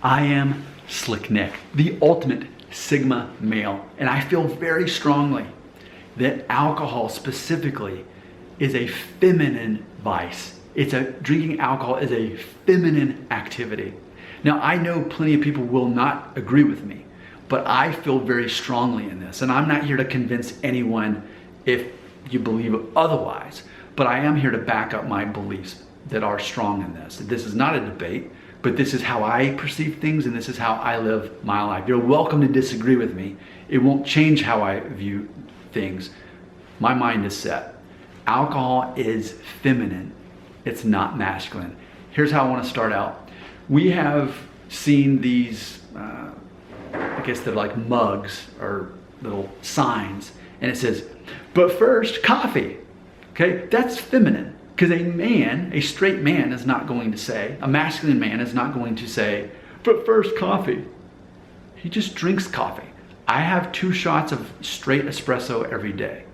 I am Slick Nick, the ultimate Sigma male, and I feel very strongly that alcohol specifically is a feminine vice. Drinking alcohol is a feminine activity. Now, I know plenty of people will not agree with me, but I feel very strongly in this, and I'm not here to convince anyone if you believe otherwise, but I am here to back up my beliefs that are strong in this. This is not a debate, but this is how I perceive things, and this is how I live my life. You're welcome to disagree with me. It won't change how I view things. My mind is set. Alcohol is feminine. It's not masculine. Here's how I want to start out. We have seen these, I guess they're like mugs or little signs, and it says, "But first, coffee." Okay, that's feminine. Because a straight man is not going to say, a masculine man is not going to say, "But first, coffee." He just drinks coffee. I have 2 shots of straight espresso every day.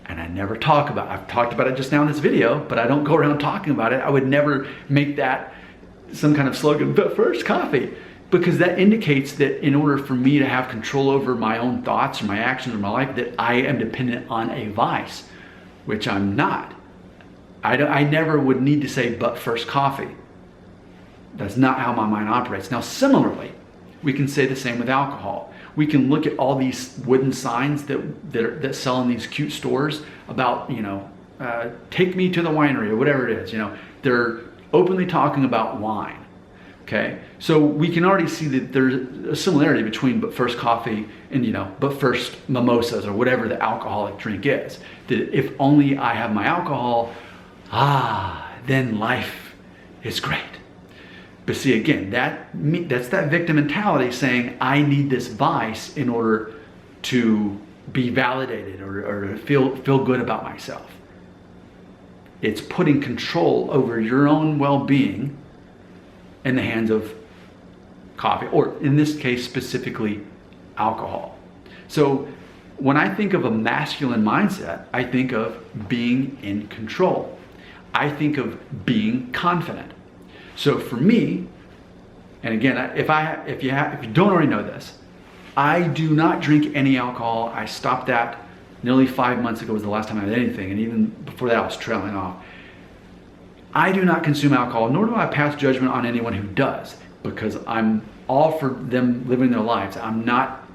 And I never talk about it. I've talked about it just now in this video, but I don't go around talking about it. I would never make that some kind of slogan, "But first, coffee." Because that indicates that in order for me to have control over my own thoughts or my actions or my life, that I am dependent on a vice, which I'm not. I never would need to say, "But first, coffee." That's not how my mind operates. Now, similarly, we can say the same with alcohol. We can look at all these wooden signs that sell in these cute stores about, take me to the winery or whatever it is. They're openly talking about wine. Okay, so we can already see that there's a similarity between "but first coffee" and "but first mimosas" or whatever the alcoholic drink is. That if only I have my alcohol, then life is great. But see, again, that's that victim mentality saying, I need this vice in order to be validated or to feel good about myself. It's putting control over your own well-being in the hands of coffee, or in this case specifically alcohol. So when I think of a masculine mindset, I think of being in control. I think of being confident. So for me, and again, if you don't already know this, I do not drink any alcohol. I stopped that nearly 5 months ago was the last time I had anything, and even before that I was trailing off. I do not consume alcohol, nor do I pass judgment on anyone who does, because I'm all for them living their lives. I'm not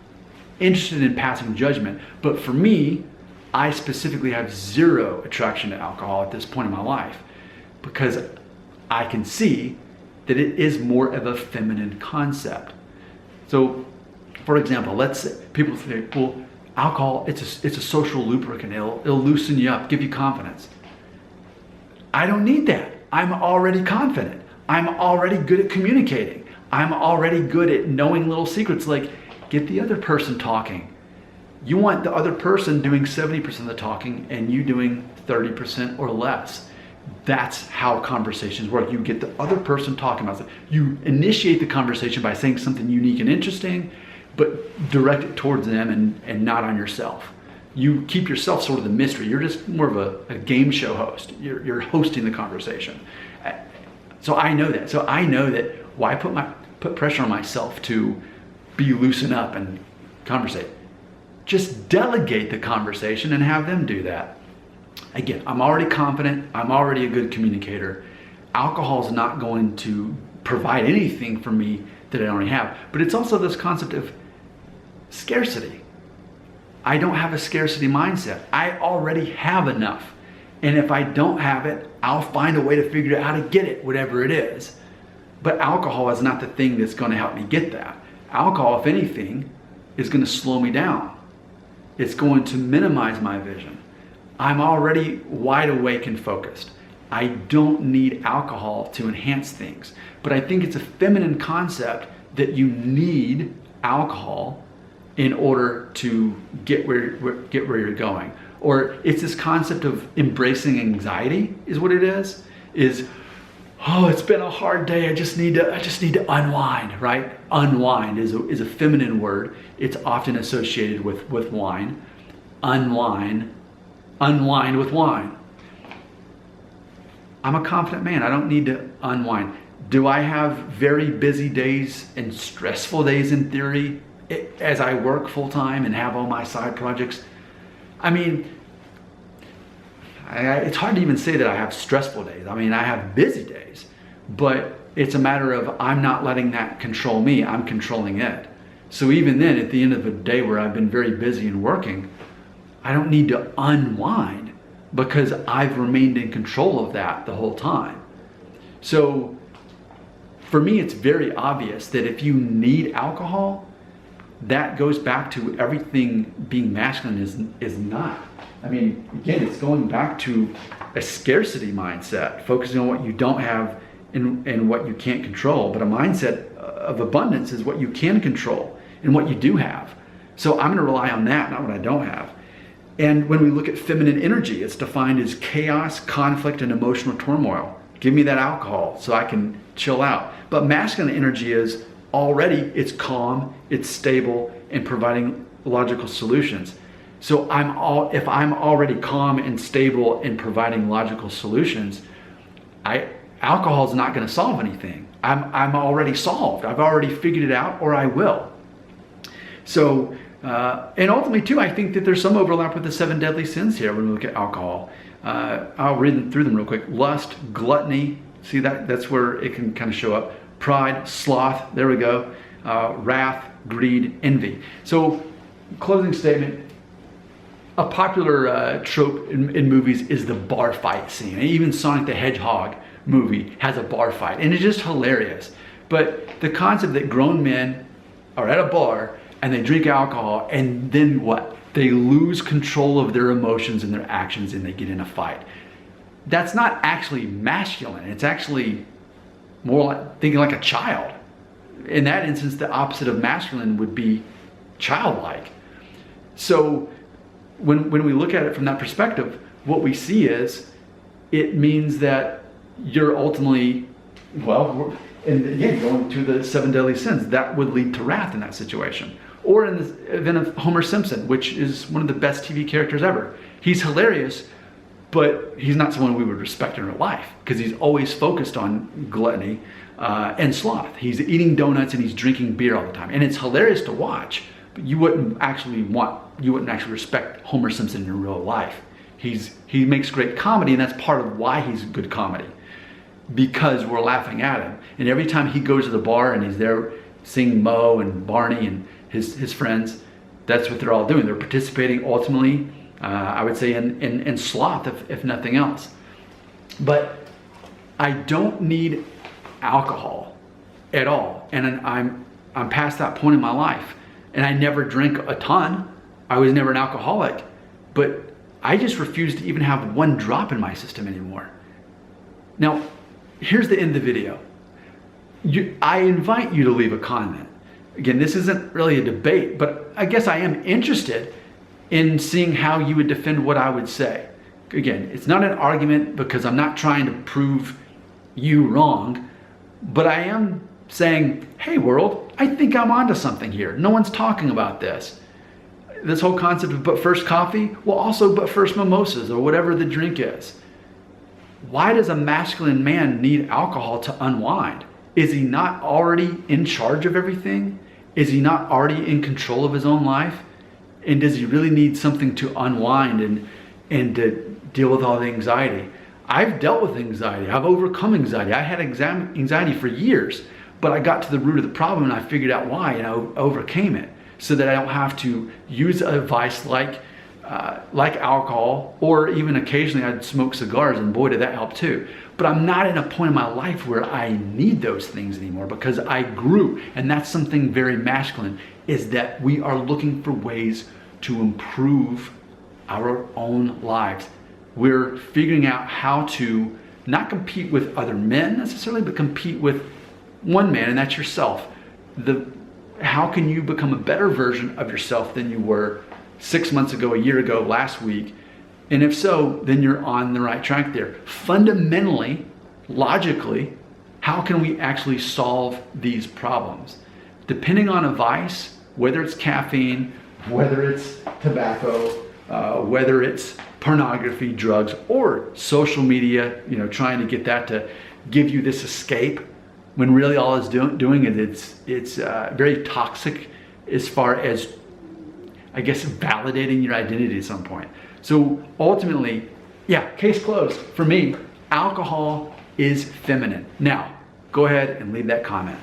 interested in passing judgment, but for me, I specifically have zero attraction to alcohol at this point in my life, because I can see that it is more of a feminine concept. So, for example, let's say people think, well, alcohol, it's a social lubricant. It'll loosen you up, give you confidence. I don't need that. I'm already confident. I'm already good at communicating. I'm already good at knowing little secrets, like get the other person talking. You want the other person doing 70% of the talking and you doing 30% or less. That's how conversations work. You get the other person talking about something. You initiate the conversation by saying something unique and interesting, but direct it towards them and not on yourself. You keep yourself sort of the mystery. You're just more of a game show host. You're hosting the conversation. So I know that. So I know that why put pressure on myself to be loosen up and conversate. Just delegate the conversation and have them do that. Again, I'm already confident. I'm already a good communicator. Alcohol is not going to provide anything for me that I don't already have. But it's also this concept of scarcity. I don't have a scarcity mindset. I already have enough. And if I don't have it, I'll find a way to figure out how to get it, whatever it is. But alcohol is not the thing that's going to help me get that. Alcohol, if anything, is going to slow me down. It's going to minimize my vision. I'm already wide awake and focused. I don't need alcohol to enhance things. But I think it's a feminine concept that you need alcohol in order to get where you're going. Or it's this concept of embracing anxiety is what it is, oh, it's been a hard day. I just need to unwind, right? Unwind is a feminine word. It's often associated with wine. Unwind with wine. I'm a confident man. I don't need to unwind. Do I have very busy days and stressful days in theory as I work full time and have all my side projects? I mean, it's hard to even say that I have stressful days. I mean, I have busy days, but it's a matter of I'm not letting that control me, I'm controlling it. So even then, at the end of a day where I've been very busy and working, I don't need to unwind because I've remained in control of that the whole time. So for me, it's very obvious that if you need alcohol, that goes back to everything being masculine is not. I mean, again, it's going back to a scarcity mindset, focusing on what you don't have and what you can't control. But a mindset of abundance is what you can control and what you do have. So I'm gonna rely on that, not what I don't have. And when we look at feminine energy, it's defined as chaos, conflict, and emotional turmoil. Give me that alcohol so I can chill out. But masculine energy is already, it's calm, it's stable, and providing logical solutions. So if I'm already calm and stable and providing logical solutions, alcohol is not going to solve anything. I'm already solved. I've already figured it out, or I will. So, and ultimately too, I think that there's some overlap with the 7 deadly sins here when we look at alcohol. I'll read through them real quick. Lust, gluttony, see that's where it can kind of show up. Pride, sloth, there we go. Wrath, greed, envy. So, closing statement. A popular trope in movies is the bar fight scene. And even Sonic the Hedgehog movie has a bar fight, and it's just hilarious. But the concept that grown men are at a bar and they drink alcohol, and then what? They lose control of their emotions and their actions, and they get in a fight. That's not actually masculine. It's actually more like thinking like a child. In that instance, the opposite of masculine would be childlike. So when we look at it from that perspective, what we see is it means that you're ultimately, well, and again, going to the 7 deadly sins, that would lead to wrath in that situation. Or in the event of Homer Simpson, which is one of the best TV characters ever. He's hilarious, but he's not someone we would respect in real life because he's always focused on gluttony and sloth. He's eating donuts and he's drinking beer all the time. And it's hilarious to watch, but you wouldn't actually respect Homer Simpson in real life. He makes great comedy, and that's part of why he's good comedy, because we're laughing at him. And every time he goes to the bar and he's there seeing Moe and Barney and his friends, that's what they're all doing. They're participating ultimately, I would say, in sloth, if nothing else. But I don't need alcohol at all. And I'm past that point in my life. And I never drink a ton. I was never an alcoholic. But I just refuse to even have one drop in my system anymore. Now, here's the end of the video. I invite you to leave a comment. Again, this isn't really a debate, but I guess I am interested in seeing how you would defend what I would say. Again, it's not an argument because I'm not trying to prove you wrong, but I am saying, hey world, I think I'm onto something here. No one's talking about this. This whole concept of but first coffee, well also but first mimosas or whatever the drink is. Why does a masculine man need alcohol to unwind? Is he not already in charge of everything? Is he not already in control of his own life? And does he really need something to unwind and to deal with all the anxiety? I've dealt with anxiety. I've overcome anxiety. I had anxiety for years, but I got to the root of the problem and I figured out why and I overcame it so that I don't have to use a vice like alcohol, or even occasionally I'd smoke cigars, and boy did that help too. But I'm not in a point in my life where I need those things anymore because I grew. And that's something very masculine, is that we are looking for ways to improve our own lives. We're figuring out how to not compete with other men necessarily, but compete with one man, and that's yourself. How can you become a better version of yourself than you were 6 months ago, a year ago, last week? And if so, then you're on the right track there. Fundamentally, logically, how can we actually solve these problems? Depending on a vice, whether it's caffeine, whether it's tobacco, whether it's pornography, drugs, or social media, trying to get that to give you this escape, when really all it's doing is it's very toxic as far as, I guess, validating your identity at some point. So ultimately, yeah, case closed. For me, alcohol is feminine. Now, go ahead and leave that comment.